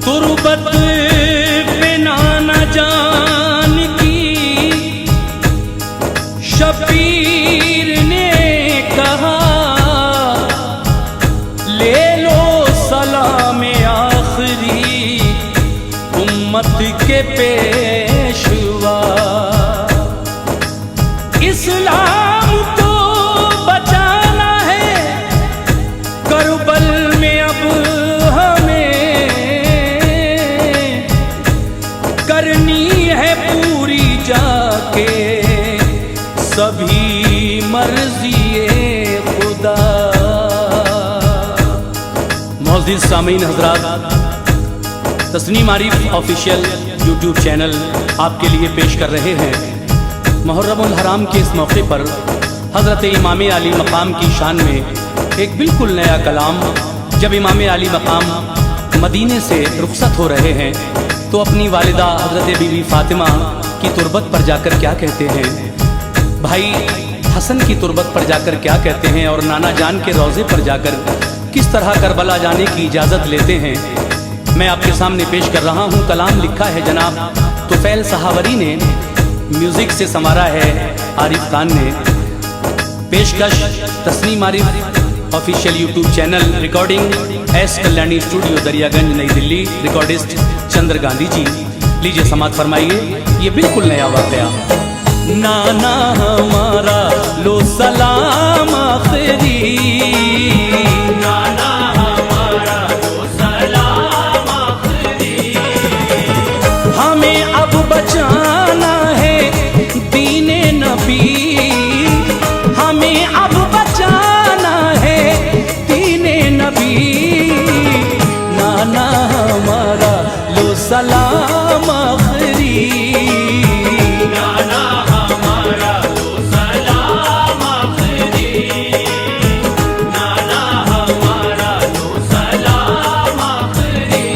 तुरबत बिना न जान की शबीर ने कहा, ले लो सलाम आखिरी उम्मत के पेशवा। इस्लाम को बचाना है करबल में, अब करनी है पूरी जाके सभी मर्ज़ी खुदा। मौजूद सामीन हजरात, Tasneem Arif official YouTube channel आपके लिए पेश कर रहे हैं मुहर्रमुल हराम के इस मौके पर हज़रत इमाम अली मकाम की शान में एक बिल्कुल नया कलाम। जब इमाम अली मकाम मदीने से रुखसत हो रहे हैं तो अपनी वालिदा हज़रत बीबी फ़ातिमा की तुरबत पर जाकर क्या कहते हैं, भाई हसन की तुरबत पर जाकर क्या कहते हैं, और नाना जान के रोज़े पर जाकर किस तरह करबला जाने की इजाज़त लेते हैं, मैं आपके सामने पेश कर रहा हूँ। कलाम लिखा है जनाब तुफ़ैल सहावरी ने, म्यूज़िक से संवारा है आरिफ खान ने। पेशकश Tasneem Arif official YouTube channel, recording S Kalyani studio Daryaganj Nai Delhi, recordist Chandra Gandhi ji. लीजिए समात फरमाइए ये बिल्कुल नया वाक़या। नाना हमारा लो सलाम आखिरी, नाना हमारा लो सलाम आखिरी, हमें अब बचाना है दीने नबी, हमें अब बचाना है दीने नबी। नाना हमारा लो सलाम आखिरी, नाना हमारा लो सलाम आखिरी, नाना हमारा लो सलाम आखिरी।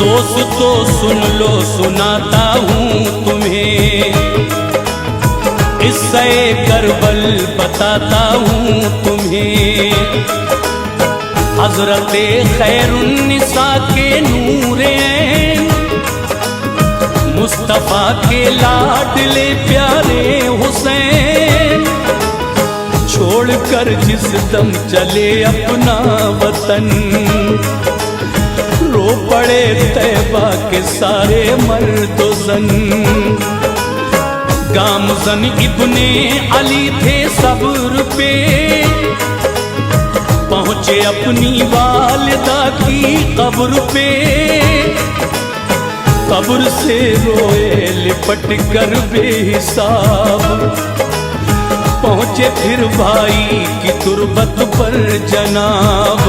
दोस्तों सुन लो सुनाता हूँ तुम्हें, इससे करबल बताता हूँ तुम्हें। हजरत खैरुन्निसा के नूरे मुस्तफ़ा के लाडले प्यारे हुसैन, छोड़कर जिस दम चले अपना वतन, रो पड़े तैबा के सारे मर्द ज़न। गामज़न इब्ने अली थे सब्र पे, पहुँचे अपनी वालिदा की कब्र पे, कब्र से रोए लिपट कर बेहिसाब, पहुँचे फिर भाई की तुरबत पर जनाब।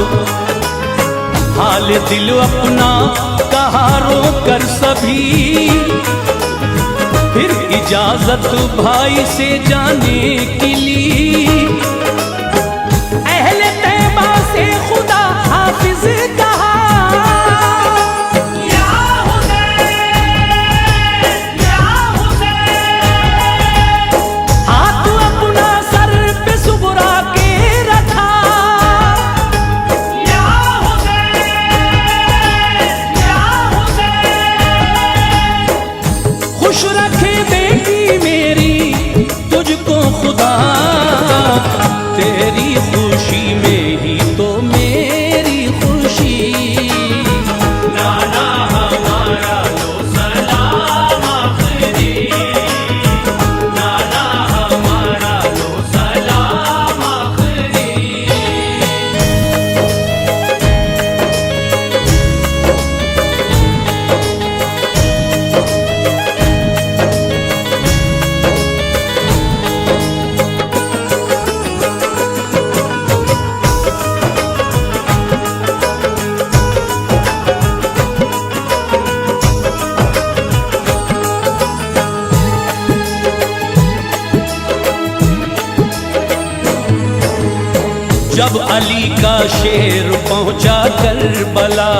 हाल दिल अपना कहा रो कर सभी, फिर इजाजत भाई से जाने की ली। अहले तैबा से खुदा हाफिज कहा, या हुसैन, या हुसैन। हाथ अपना सर पे सुबरा के रखा, या हुसैन, या हुसैन। खुश रखे बेटी मेरी तुझको खुदा, जब अली का शेर पहुंचा करबला,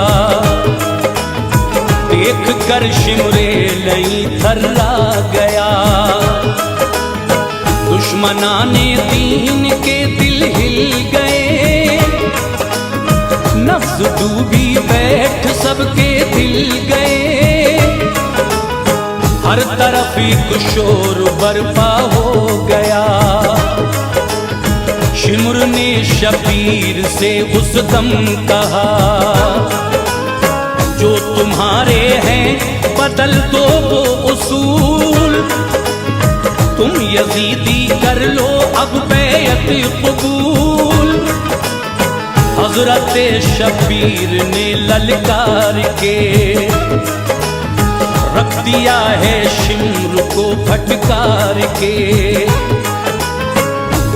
देख कर शिमरे लई थर्रा गया। दुश्मनाने दीन के दिल हिल गए, नफ्स डूबी बैठ सबके दिल गए। हर तरफ एक शोर बर्पा हो गया। शिमर ने शबीर से उस दम कहा, जो तुम्हारे हैं बदल दो वो उसूल। तुम यजीदी कर लो अब बैअत कबूल। हजरत शबीर ने ललकार के रख दिया है शिमर को फटकार के,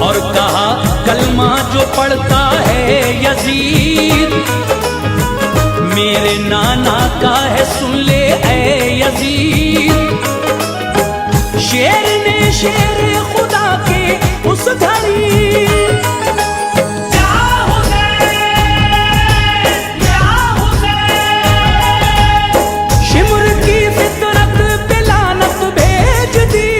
और कहा कलमा जो पढ़ता है यजीद, मेरे नाना का है सुन ले ऐ यजीद। शेर ने शेर खुदा के उस घड़ी, शिमर की फितरत पे लानत भेज दी।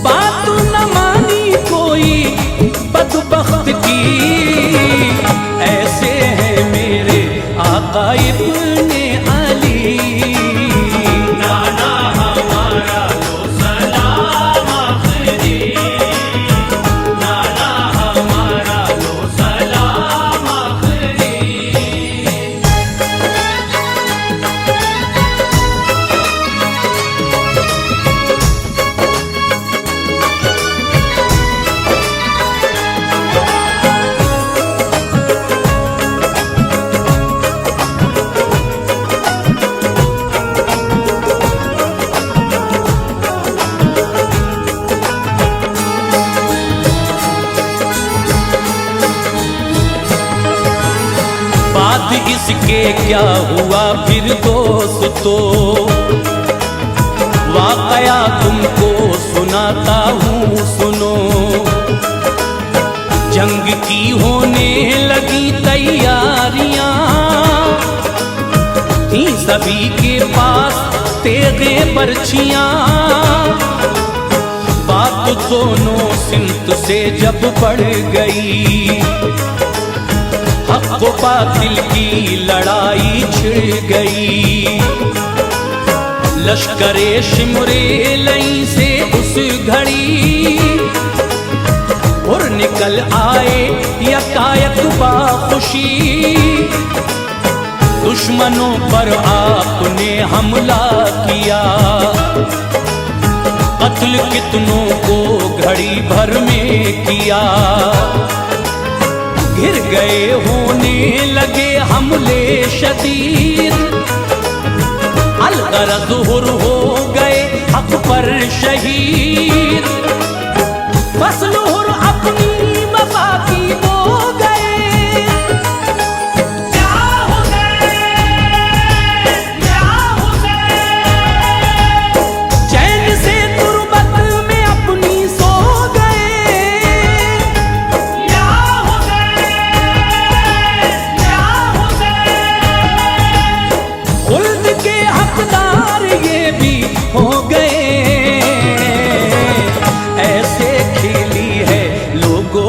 बात न मानी कोई बदबख्त की, ऐसे है मेरे आका इब्ने अली। नाना हमारा लो सलाम आखिरी, नाना हमारा लो सलाम आखिरी। बात इसके क्या हुआ फिर दोस्तों, वाकया तुमको सुनाता हूँ सुनो। जंग की होने लगी तैयारियां, थी सभी के पास तेगे बर्छियां। बात दोनों सिमत से जब बढ़ गई, हक व बातिल की लड़ाई छिड़ गई। लश्करे शिमरे लई से उस घड़ी, और निकल आए यकायक बाखुशी। दुश्मनों पर आपने हमला किया, कत्ल कितनों को घड़ी भर में किया। घिर गए होने लगे हमले शदीद, अलगरज हुर हो गए हक पर शहीद। फसल हुर अपनी वफा की बो गए, क्या हो गए, क्या हो गए। चैन से तुरबत में अपनी सो गए, क्या हो गए, क्या हो गए। खुल्द के हकदार ये भी हो गए। ऐसे खिली है लोगों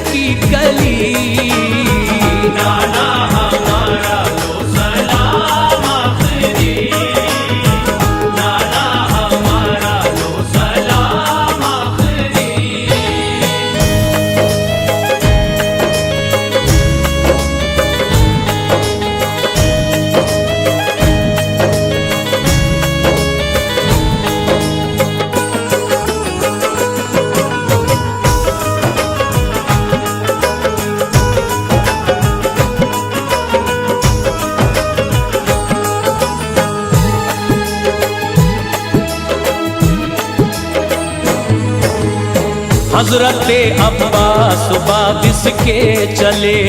की गली, नाना हमारा लो सलाम आखिरी, नाना हमारा लो सलाम आखिरी। हजरत अब्बास बारिश के चले,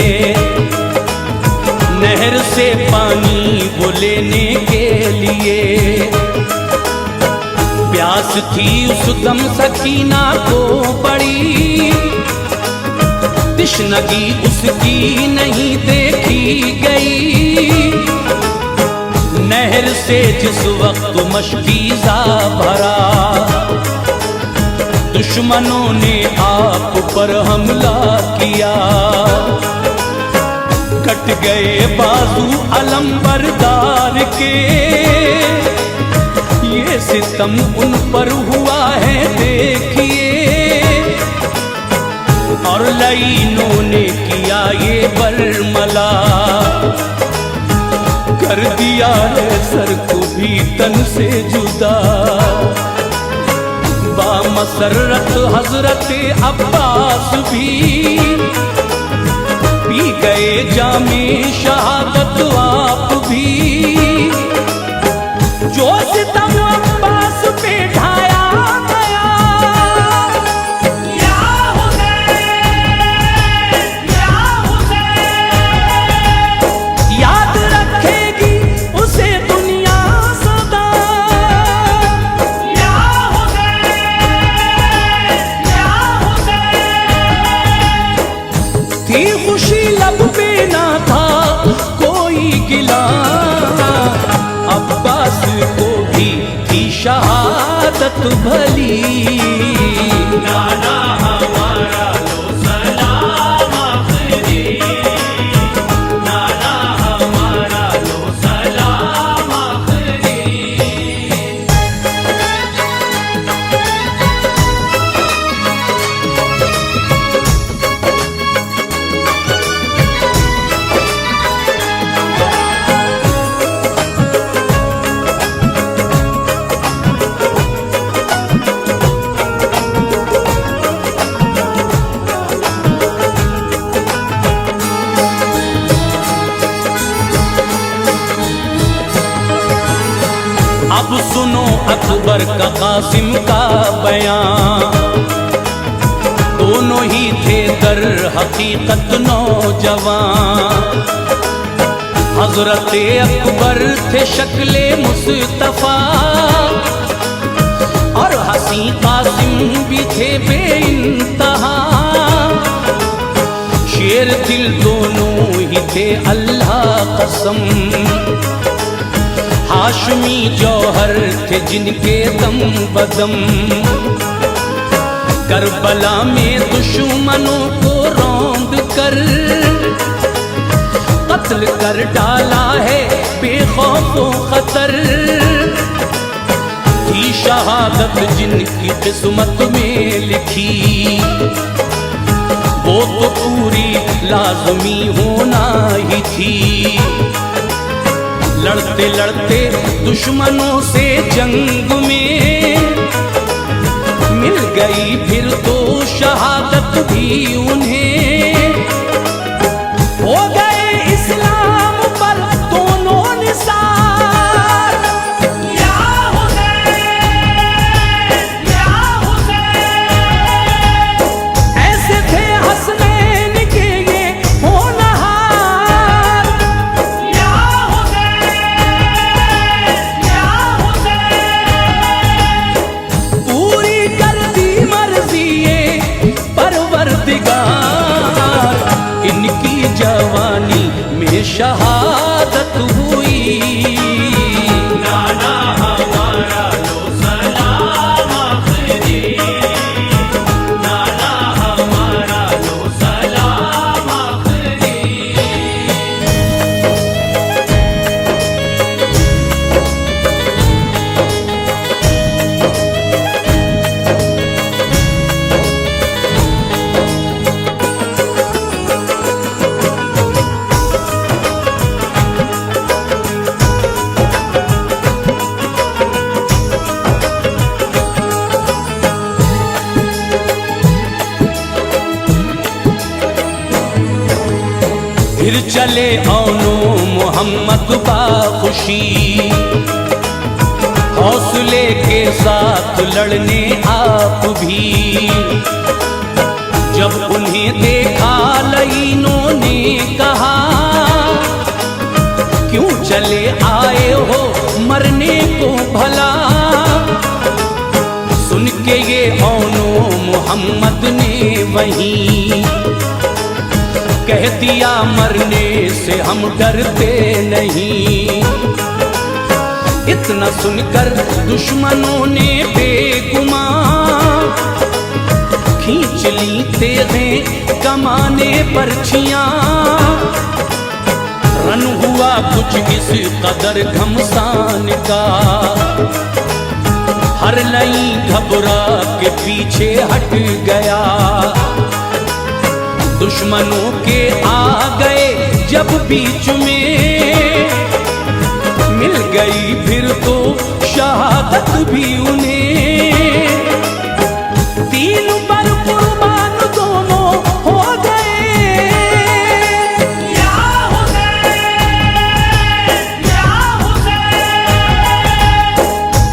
नहर से पानी वो लेने के लिए। प्यास थी उस दम सकीना को बड़ी, तिश्नगी उसकी नहीं देखी गई। नहर से जिस वक्त मशकीज़ा भरा, दुश्मनों ने आप पर हमला किया। कट गए बाजू अलंबरदार के, ये सितम उन पर हुआ है देखिए। और लाइनों ने किया ये बरमला, कर दिया है सर को भी तन से जुदा। बामसरत हजरत अब्बास भी पी गए जामे शहादत आप भी। जो सितम अब्बास पे ढाया गया, या हुसैन, या हुसैन, याद रखेगी उसे दुनिया सदा। या हुसैन, या हुसैन, थी खुशी लब पे ना था कोई गिला। अब्बास को भी थी शहादत भली। नाना हमारा लो सलाम आखिरी, नाना हमारा लो सलाम आखिरी। अब सुनो अकबर का कासिम का बयान, दोनों ही थे दर हकीकत नौजवान। हजरत अकबर थे शक्ले मुस्तफा, और हसी कासिम भी थे बेइंतहा। शेर दिल दोनों ही थे अल्लाह कसम, हाशमी जौहर थे जिनके दम बदम। करबला में दुश्मनों को रौंद कर कत्ल कर डाला है बेखौफो खतर। थी शहादत जिनकी किस्मत में लिखी, वो तो पूरी लाजमी होना ही थी। लड़ते लड़ते दुश्मनों से जंग में मिल गई फिर तो शहादत भी उन्हें। हो गए इस्लाम पर दोनों निसार। या हुसैन, या हुसैन, ऐसे थे हसनैन के ये होनहार। या हुसैन, या हुसैन, पूरी कर दी मर्जी ये परवरदिगार। इनकी जवानी में शहादत हुई। नाना हमारा लो सलाम आखिरी, नाना हमारा लो सलाम आखिरी। फिर चले औनो मोहम्मद बाखुशी, हौसले के साथ लड़ने आप भी। जब उन्हें देखा लईनों ने कहा, क्यों चले आए हो मरने को भला। मोहम्मद ने वहीं कह दिया मरने से हम डरते नहीं। इतना सुनकर दुश्मनों ने बेगुमान खींच ली तेज़ें कमाने बर्छियां। रन हुआ कुछ इस कदर घमसान का, हर लई घबरा के पीछे हट गया। दुश्मनों के आ गए जब बीच में, मिल गई फिर तो शहादत भी उन्हें। दीन पर कुर्बान दोनों हो गए, या हुसैन, या हुसैन।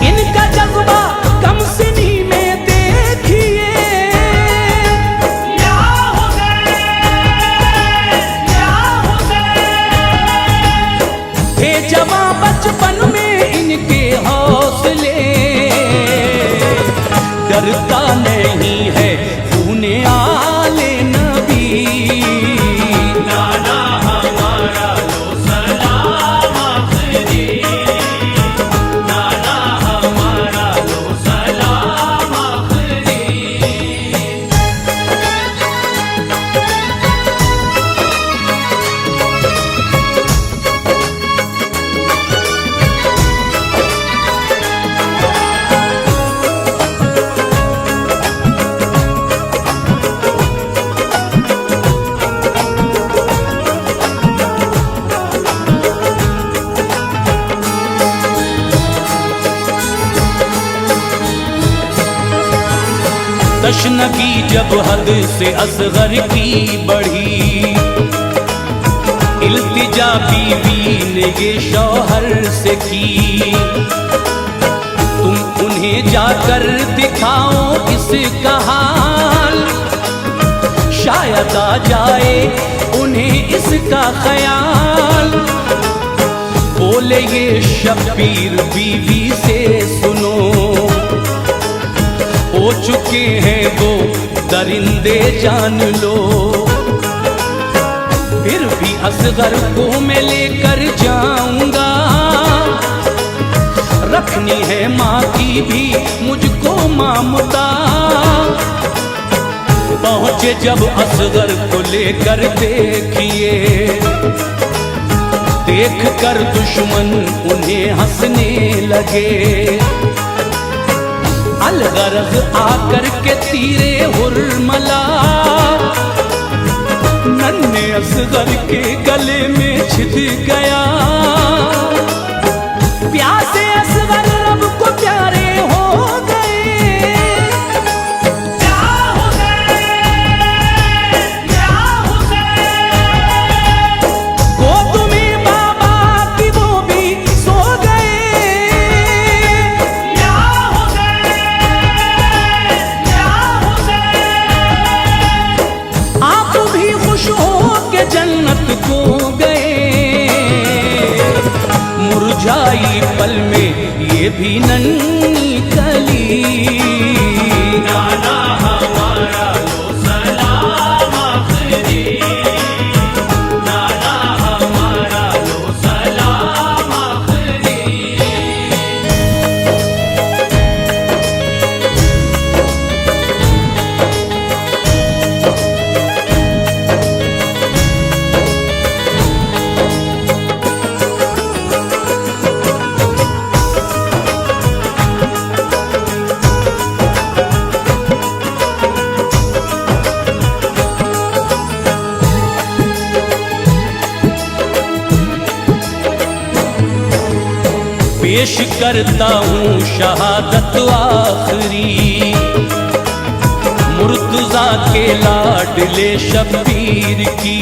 इनका जज्बा कम सिनी में देखिए, या हुसैन, या हुसैन। थे जवां बचपन में इनके हौसले, डरता नहीं है खूने आले नबी। नाना हमारा लो सलाम आखिरी, नाना हमारा लो सलाम आखिरी। तशनगी जब हद से असगर की बढ़ी, इल्तिजा बीवी ने ये शौहर से की। तुम उन्हें जाकर दिखाओ इसका हाल, शायद आ जाए उन्हें इसका ख्याल। बोले ये शब्बीर बीवी से सुनो, हो चुके हैं वो दरिंदे जान लो। फिर भी असगर को मैं लेकर जाऊंगा, रखनी है माँ की भी मुझको ममता। पहुंचे जब असगर को लेकर देखिए, देख कर दुश्मन उन्हें हंसने लगे। अलगरज आकर के तीरे हुर्मला, नन्हे असगर के गले में छिद गया। प्यासे असगर रब को प्यारे हो गए, या हुसैन, या हुसैन। गोद में बाबा की वो भी सो गए, या हुसैन, या हुसैन। आप भी खुश हो के जन्नत को गए, मुरझाई पल में ये भी नन्ही कली। नाना हमारा लो सलाम आखिरी, नाना हमारा लो सलाम आखिरी। पेश करता हूँ शहादत आखिरी, मुर्तजा के लाडले शब्बीर की।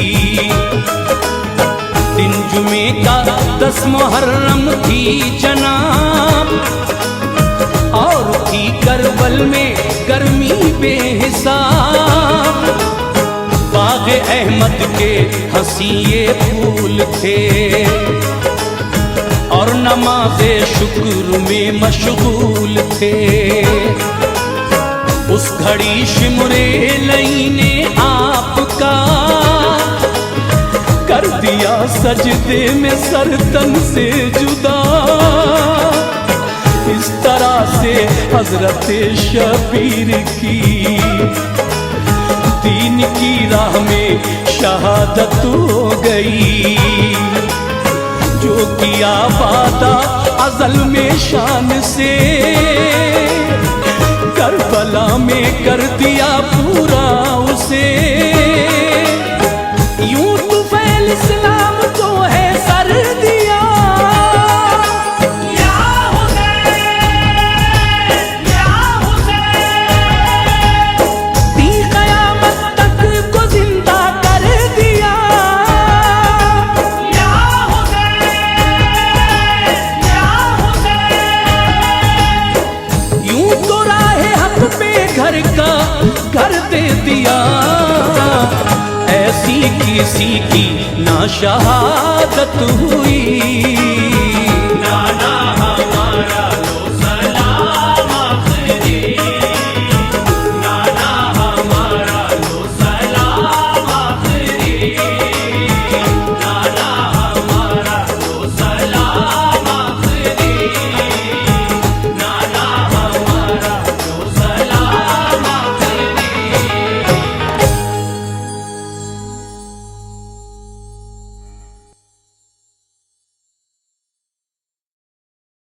दिन जुमे का 10 मुहर्रम थी जनाब, और थी करबल में गर्मी बेहिसाब। बाग अहमद के हंसी ये फूल थे, और नमाज़े शुक्र में मशगूल थे। उस घड़ी शिमरे लई ने आपका कर दिया सजदे में सर तन से जुदा। इस तरह से हजरत शबीर की दीन की राह में शहादत हो गई। जो किया वादा अज़ल में शान से करबला में कर दिया पूरा उसे। यूं तो फैल इस्लाम को है सर दिया, या हुसैन या हुसैन। दी क़यामत तक को जिंदा कर दिया, या हुसैन या हुसैन। यूं तो राहे हक पे घर का घर दे दिया। ऐसी किसी की ना शहादत हुई।